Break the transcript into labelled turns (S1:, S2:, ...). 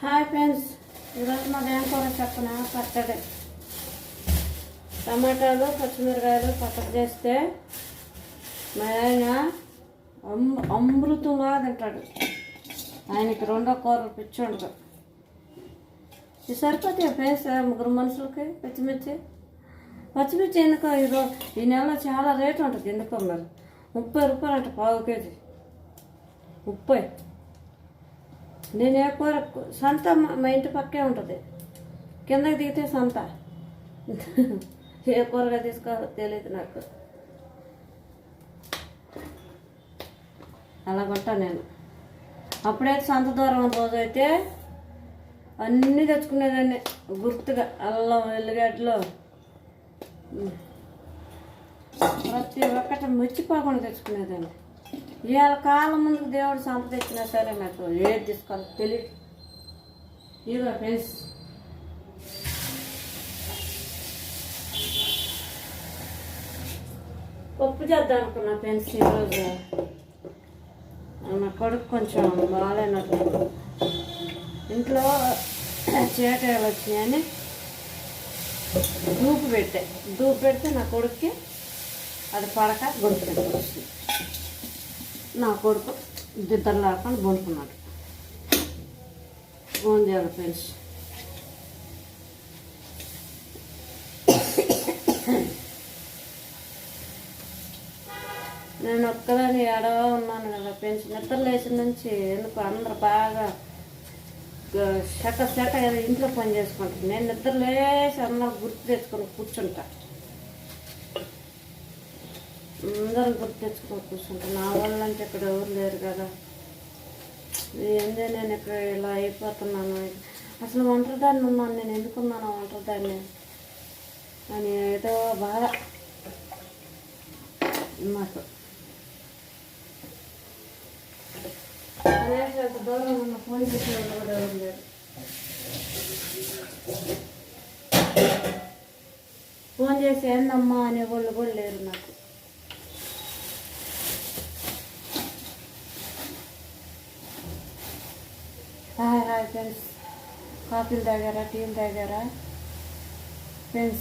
S1: Hi friends, ఈరోజు మా ఏం కూర చెప్పిన పచ్చడి టమాటాలు పచ్చిమిరకాయలు పచ్చడి చేస్తే మా ఆయన అమృతంగా తింటాడు. ఆయనకి రెండో కూరలు పిచ్చి ఉండదు. ఇది సరిపోతాయి ఫ్రెండ్స్ ముగ్గురు మనుషులకి. పచ్చిమిర్చి ఎందుకో ఈ నెలలో చాలా రేటు ఉంటుంది. ఎందుకో మరి 30 రూపాయలు అంటే పావు కేజీ 30. నేను ఏ కూర సంత మా ఇంటి పక్కే ఉంటుంది. కిందకి దిగితే సంత. ఏ కూరగా తీసుకోవాలో తెలియదు నాకు. అలాగంటా నేను. అప్పుడైతే సంత దూరం రోజు అయితే అన్నీ తెచ్చుకునేదాన్ని గుర్తుగా. అల్లం ఎల్లిగడ్డలు ప్రతి ఒక్కటి మర్చిపోకుండా తెచ్చుకునేదాన్ని. ఇవాళ కాలం ముందుకు దేవుడు సంప తెచ్చినా సరే నాకు ఏది తీసుకోవాలి తెలియదు. ఇదిగో ఫ్రెండ్స్, పప్పు చేద్దాం అనుకున్నా ఫ్రెండ్స్. ఈరోజు నా కొడుకు కొంచెం బాగాలేనట్టు, ఇంట్లో చీకలు వచ్చినాయని దూపు పెడితే నా కొడుక్కి అది పడక గొడుపుకి వచ్చింది. నా కొడుకు ఇద్దరు లేకుండా బొనుకున్నాడు. ఫోన్ చేయాలి ఫ్రెండ్స్. నేను ఒక్కదాన్ని ఏడవ ఉన్నాను కదా ఫ్రెండ్స్. నిద్ర లేచిన నుంచి ఎందుకు అందరు బాగా శక ఇంట్లో పని చేసుకుంటాను. నేను నిద్ర లేచి అందరూ గుర్తు తెచ్చుకొని కూర్చుంటా. అందరం గుర్తు తెచ్చుకొని కూర్చుంటాను. నా వల్ల అంటే ఇక్కడ ఎవరు లేరు కదా. ఏందే నేను ఇక్కడ ఇలా అయిపోతున్నాను. అసలు ఒంటరిదాన్ని ఉన్నాను. నేను ఎందుకున్నాను ఒంటరిదాన్ని అని ఏదో బాధ నాకు. అంత దూరం ఉన్న ఫోన్ చేసిన కూడా ఎవరు లేరు. ఫోన్ చేసి ఏందమ్మా అనేవాళ్ళు కూడా లేరు నాకు. హాయ్ ఫ్రెండ్స్, కాఫీలు తాగారా, టీలు తాగారా ఫ్రెండ్స్?